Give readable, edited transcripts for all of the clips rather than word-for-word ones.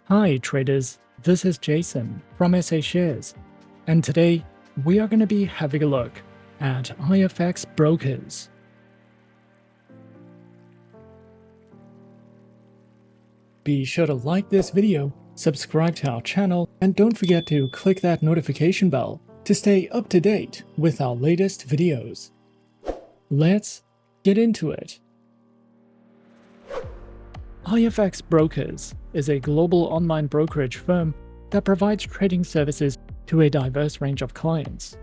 Hi traders, this is Jason from SA Shares, and today we are going to be having a look at IFX Brokers. Be sure to like this video, subscribe to our channel, and don't forget to click that notification bell to stay up to date with our latest videos. Let's get into it. IFX Brokers is a global online brokerage firm that provides trading services to a diverse range of clients,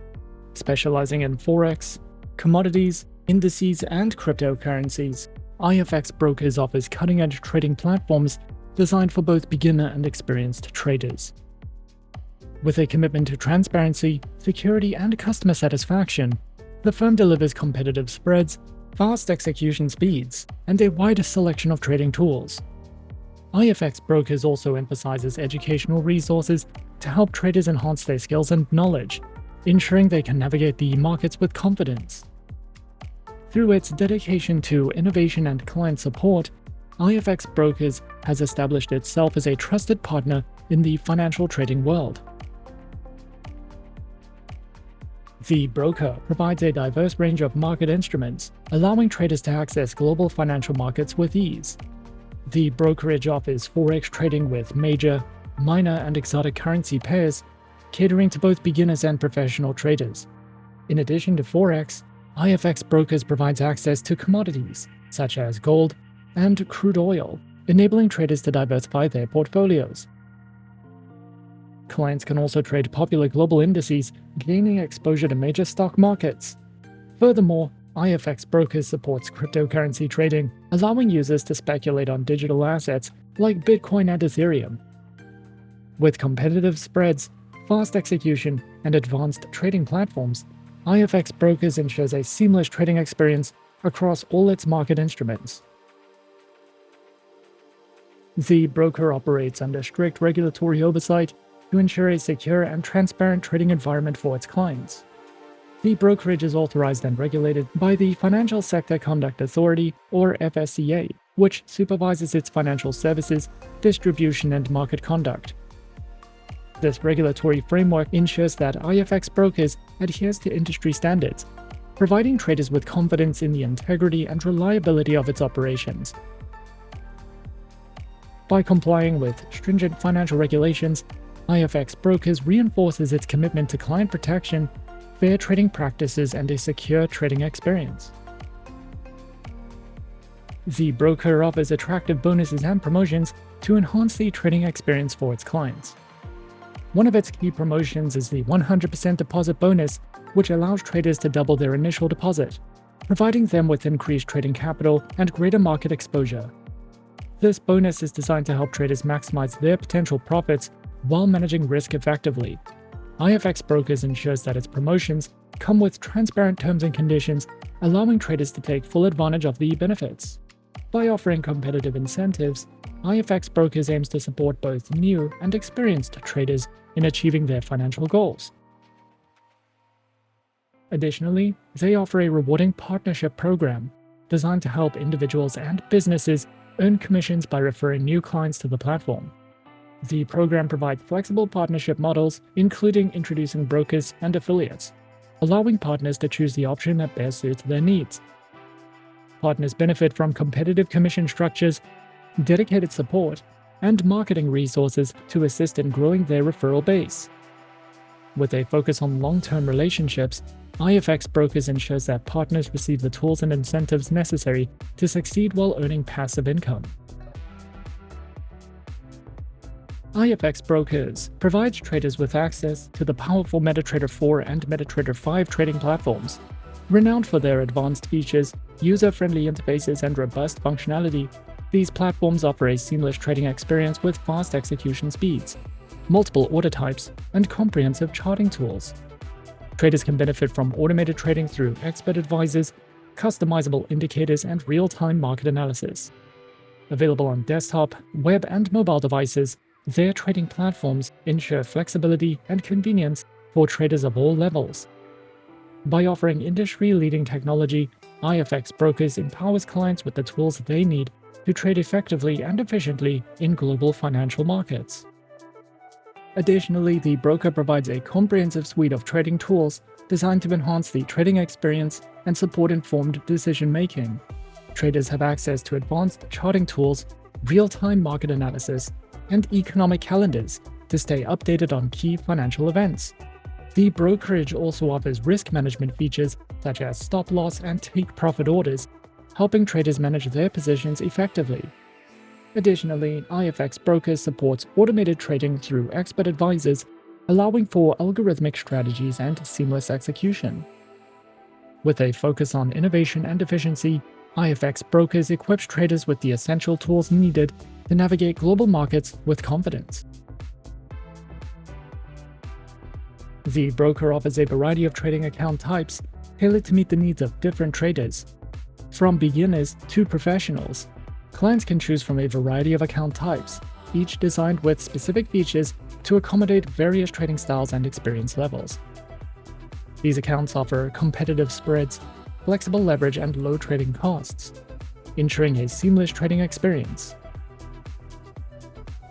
specializing in Forex, commodities, indices, and cryptocurrencies. IFX Brokers offers cutting-edge trading platforms designed for both beginner and experienced traders. With a commitment to transparency, security, and customer satisfaction, the firm delivers competitive spreads, fast execution speeds, and a wider selection of trading tools. IFX Brokers also emphasizes educational resources to help traders enhance their skills and knowledge, ensuring they can navigate the markets with confidence. Through its dedication to innovation and client support, IFX Brokers has established itself as a trusted partner in the financial trading world. The broker provides a diverse range of market instruments, allowing traders to access global financial markets with ease. The brokerage offers Forex trading with major, minor, and exotic currency pairs, catering to both beginners and professional traders. In addition to Forex, IFX Brokers provides access to commodities, such as gold and crude oil, enabling traders to diversify their portfolios. Clients can also trade popular global indices, gaining exposure to major stock markets. Furthermore, IFX Brokers supports cryptocurrency trading, allowing users to speculate on digital assets like Bitcoin and Ethereum. With competitive spreads, fast execution, and advanced trading platforms, IFX Brokers ensures a seamless trading experience across all its market instruments. The broker operates under strict regulatory oversight to ensure a secure and transparent trading environment for its clients. The brokerage is authorized and regulated by the Financial Sector Conduct Authority, or FSCA, which supervises its financial services, distribution, and market conduct. This regulatory framework ensures that IFX Brokers adheres to industry standards, providing traders with confidence in the integrity and reliability of its operations. By complying with stringent financial regulations, IFX Brokers reinforces its commitment to client protection, fair trading practices, and a secure trading experience. The broker offers attractive bonuses and promotions to enhance the trading experience for its clients. One of its key promotions is the 100% deposit bonus, which allows traders to double their initial deposit, providing them with increased trading capital and greater market exposure. This bonus is designed to help traders maximize their potential profits while managing risk effectively. IFX Brokers ensures that its promotions come with transparent terms and conditions, allowing traders to take full advantage of the benefits. By offering competitive incentives, IFX Brokers aims to support both new and experienced traders in achieving their financial goals. Additionally, they offer a rewarding partnership program designed to help individuals and businesses earn commissions by referring new clients to the platform. The program provides flexible partnership models, including introducing brokers and affiliates, allowing partners to choose the option that best suits their needs. Partners benefit from competitive commission structures, dedicated support, and marketing resources to assist in growing their referral base. With a focus on long-term relationships, IFX Brokers ensures that partners receive the tools and incentives necessary to succeed while earning passive income. IFX Brokers provides traders with access to the powerful MetaTrader 4 and MetaTrader 5 trading platforms. Renowned for their advanced features, user-friendly interfaces, and robust functionality, these platforms offer a seamless trading experience with fast execution speeds, multiple order types, and comprehensive charting tools. Traders can benefit from automated trading through expert advisors, customizable indicators, and real-time market analysis. Available on desktop, web, and mobile devices, their trading platforms ensure flexibility and convenience for traders of all levels. By offering industry-leading technology, IFX Brokers empowers clients with the tools they need to trade effectively and efficiently in global financial markets. Additionally, the broker provides a comprehensive suite of trading tools designed to enhance the trading experience and support informed decision-making. Traders have access to advanced charting tools, real-time market analysis, and economic calendars to stay updated on key financial events. The brokerage also offers risk management features such as stop loss and take profit orders, helping traders manage their positions effectively. Additionally, IFX Brokers supports automated trading through expert advisors, allowing for algorithmic strategies and seamless execution. With a focus on innovation and efficiency, IFX Brokers equips traders with the essential tools needed to navigate global markets with confidence. The broker offers a variety of trading account types tailored to meet the needs of different traders. From beginners to professionals, clients can choose from a variety of account types, each designed with specific features to accommodate various trading styles and experience levels. These accounts offer competitive spreads, flexible leverage, and low trading costs, ensuring a seamless trading experience.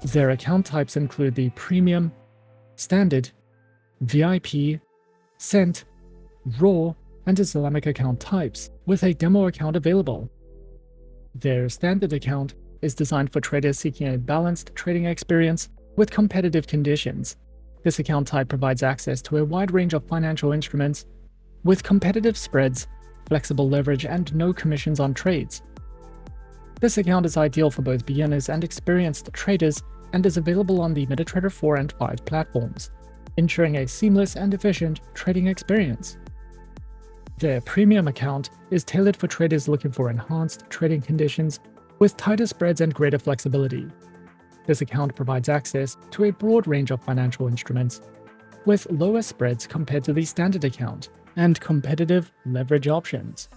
Their account types include the Premium, Standard, VIP, Cent, Raw, and Islamic account types, with a demo account available. Their Standard account is designed for traders seeking a balanced trading experience with competitive conditions. This account type provides access to a wide range of financial instruments with competitive spreads, flexible leverage, and no commissions on trades. This account is ideal for both beginners and experienced traders and is available on the MetaTrader 4 and 5 platforms, ensuring a seamless and efficient trading experience. Their Premium account is tailored for traders looking for enhanced trading conditions with tighter spreads and greater flexibility. This account provides access to a broad range of financial instruments with lower spreads compared to the Standard account and competitive leverage options.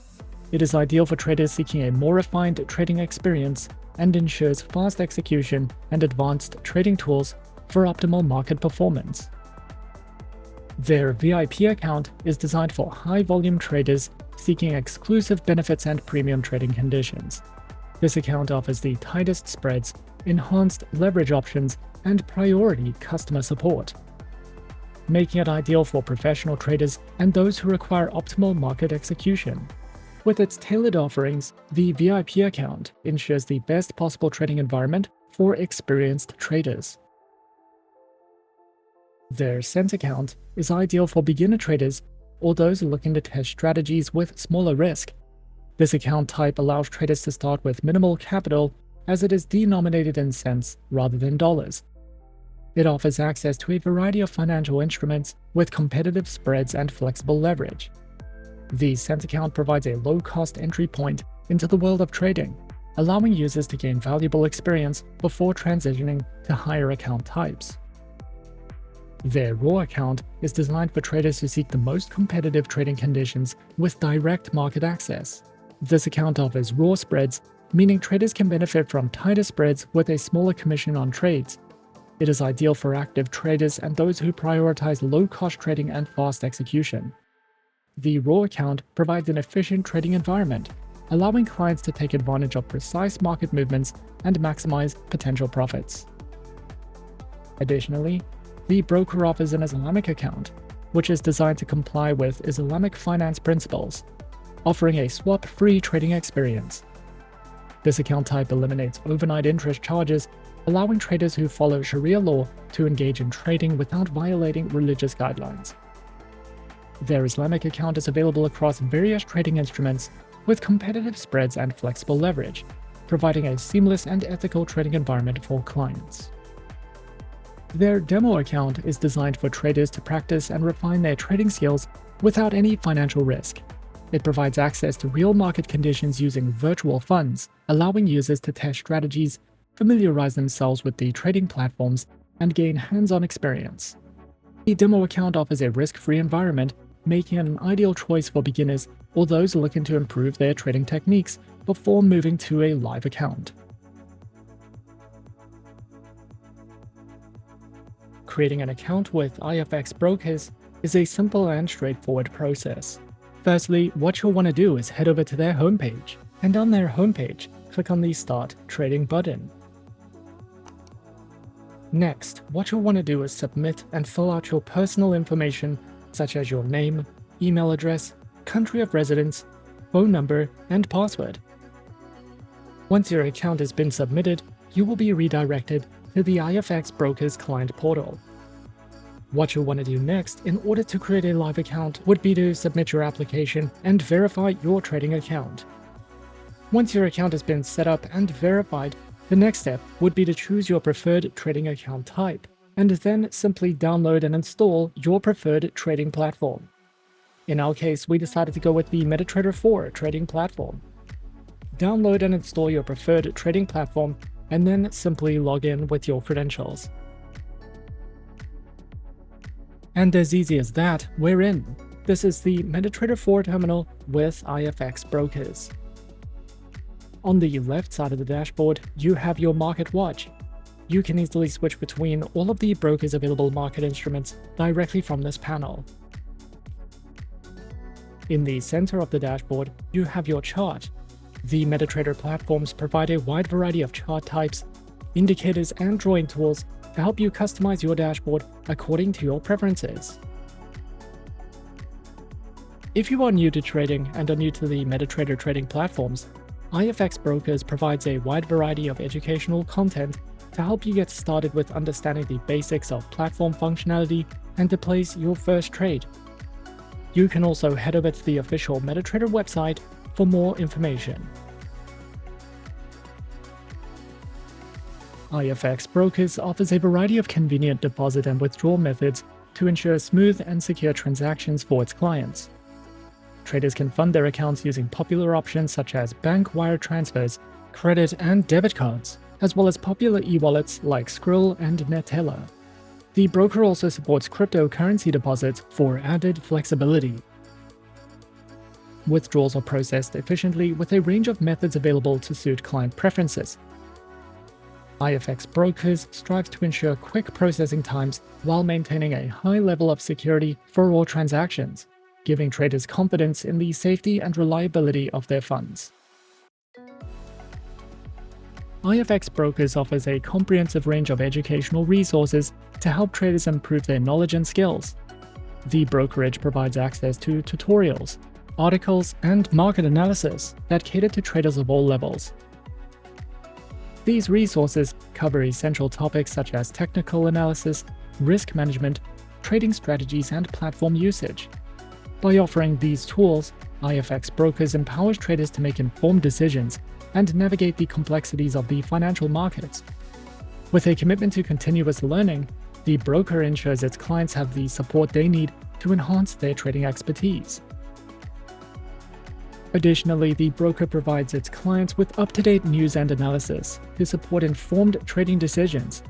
It is ideal for traders seeking a more refined trading experience and ensures fast execution and advanced trading tools for optimal market performance. Their VIP account is designed for high-volume traders seeking exclusive benefits and premium trading conditions. This account offers the tightest spreads, enhanced leverage options, and priority customer support, making it ideal for professional traders and those who require optimal market execution. With its tailored offerings, the VIP account ensures the best possible trading environment for experienced traders. Their Cent account is ideal for beginner traders or those looking to test strategies with smaller risk. This account type allows traders to start with minimal capital as it is denominated in cents rather than dollars. It offers access to a variety of financial instruments with competitive spreads and flexible leverage. The Cent account provides a low-cost entry point into the world of trading, allowing users to gain valuable experience before transitioning to higher account types. Their Raw account is designed for traders who seek the most competitive trading conditions with direct market access. This account offers raw spreads, meaning traders can benefit from tighter spreads with a smaller commission on trades. It is ideal for active traders and those who prioritize low-cost trading and fast execution. The Raw account provides an efficient trading environment, allowing clients to take advantage of precise market movements and maximize potential profits. Additionally, the broker offers an Islamic account, which is designed to comply with Islamic finance principles, offering a swap-free trading experience. This account type eliminates overnight interest charges, allowing traders who follow Sharia law to engage in trading without violating religious guidelines. Their Islamic account is available across various trading instruments with competitive spreads and flexible leverage, providing a seamless and ethical trading environment for clients. Their Demo account is designed for traders to practice and refine their trading skills without any financial risk. It provides access to real market conditions using virtual funds, allowing users to test strategies, familiarize themselves with the trading platforms, and gain hands-on experience. The Demo account offers a risk-free environment, making it an ideal choice for beginners or those looking to improve their trading techniques before moving to a live account. Creating an account with IFX Brokers is a simple and straightforward process. Firstly, what you'll want to do is head over to their homepage, and on their homepage, click on the Start Trading button. Next, what you'll want to do is submit and fill out your personal information such as your name, email address, country of residence, phone number, and password. Once your account has been submitted, you will be redirected to the IFX Brokers client portal. What you'll want to do next in order to create a live account would be to submit your application and verify your trading account. Once your account has been set up and verified, the next step would be to choose your preferred trading account type, and then simply download and install your preferred trading platform. In our case, we decided to go with the MetaTrader 4 trading platform. Download and install your preferred trading platform, and then simply log in with your credentials. And as easy as that, we're in. This is the MetaTrader 4 terminal with IFX Brokers. On the left side of the dashboard, you have your market watch. You can easily switch between all of the brokers' available market instruments directly from this panel. In the center of the dashboard, you have your chart. The MetaTrader platforms provide a wide variety of chart types, indicators, and drawing tools to help you customize your dashboard according to your preferences. If you are new to trading and are new to the MetaTrader trading platforms, IFX Brokers provides a wide variety of educational content to help you get started with understanding the basics of platform functionality and to place your first trade. You can also head over to the official MetaTrader website for more information. IFX Brokers offers a variety of convenient deposit and withdrawal methods to ensure smooth and secure transactions for its clients. Traders can fund their accounts using popular options such as bank wire transfers, credit and debit cards, as well as popular e-wallets like Skrill and Neteller. The broker also supports cryptocurrency deposits for added flexibility. Withdrawals are processed efficiently with a range of methods available to suit client preferences. IFX Brokers strives to ensure quick processing times while maintaining a high level of security for all transactions, giving traders confidence in the safety and reliability of their funds. IFX Brokers offers a comprehensive range of educational resources to help traders improve their knowledge and skills. The brokerage provides access to tutorials, articles, and market analysis that cater to traders of all levels. These resources cover essential topics such as technical analysis, risk management, trading strategies, and platform usage. By offering these tools, IFX Brokers empowers traders to make informed decisions and navigate the complexities of the financial markets. With a commitment to continuous learning, the broker ensures its clients have the support they need to enhance their trading expertise. Additionally, the broker provides its clients with up-to-date news and analysis to support informed trading decisions.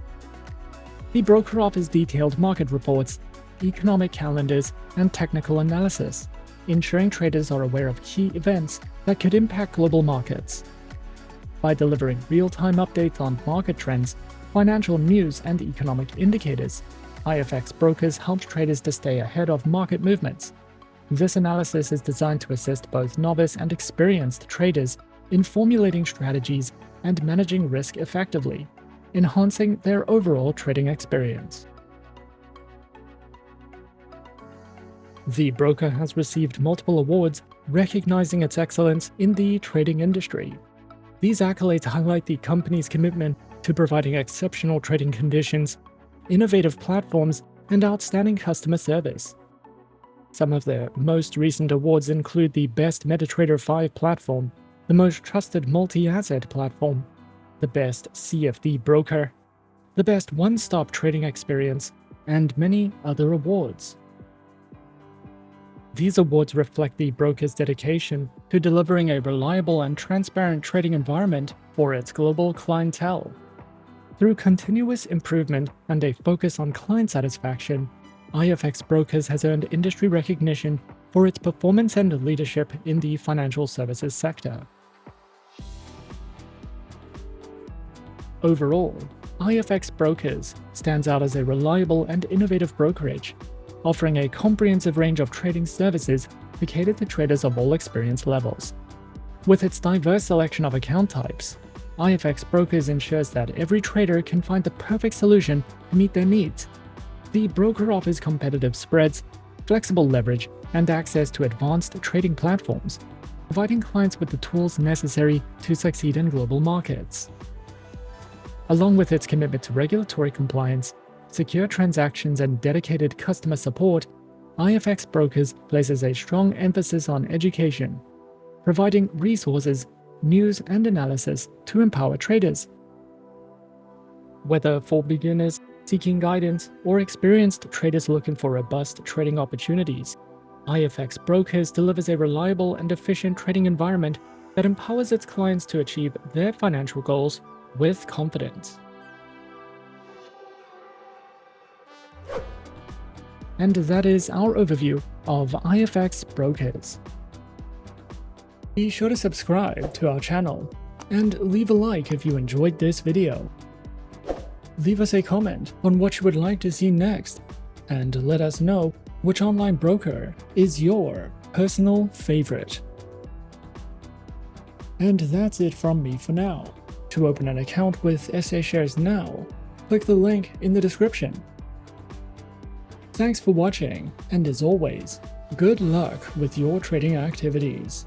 The broker offers detailed market reports, economic calendars, and technical analysis, ensuring traders are aware of key events that could impact global markets. By delivering real-time updates on market trends, financial news, and economic indicators, IFX Brokers helps traders to stay ahead of market movements. This analysis is designed to assist both novice and experienced traders in formulating strategies and managing risk effectively, enhancing their overall trading experience. The broker has received multiple awards recognizing its excellence in the trading industry. These accolades highlight the company's commitment to providing exceptional trading conditions, innovative platforms, and outstanding customer service. Some of their most recent awards include the Best MetaTrader 5 platform, the Most Trusted Multi-Asset Platform, the Best CFD Broker, the Best One-Stop Trading Experience, and many other awards. These awards reflect the broker's dedication to delivering a reliable and transparent trading environment for its global clientele. Through continuous improvement and a focus on client satisfaction, IFX Brokers has earned industry recognition for its performance and leadership in the financial services sector. Overall, IFX Brokers stands out as a reliable and innovative brokerage, offering a comprehensive range of trading services to cater to traders of all experience levels. With its diverse selection of account types, IFX Brokers ensures that every trader can find the perfect solution to meet their needs. The broker offers competitive spreads, flexible leverage, and access to advanced trading platforms, providing clients with the tools necessary to succeed in global markets. Along with its commitment to regulatory compliance, secure transactions, and dedicated customer support, IFX Brokers places a strong emphasis on education, providing resources, news, and analysis to empower traders. Whether for beginners seeking guidance or experienced traders looking for robust trading opportunities, IFX Brokers delivers a reliable and efficient trading environment that empowers its clients to achieve their financial goals with confidence. And that is our overview of IFX Brokers. Be sure to subscribe to our channel and leave a like if you enjoyed this video. Leave us a comment on what you would like to see next, and let us know which online broker is your personal favorite. And that's it from me for now. To open an account with SA Shares now, click the link in the description. Thanks for watching, and as always, good luck with your trading activities.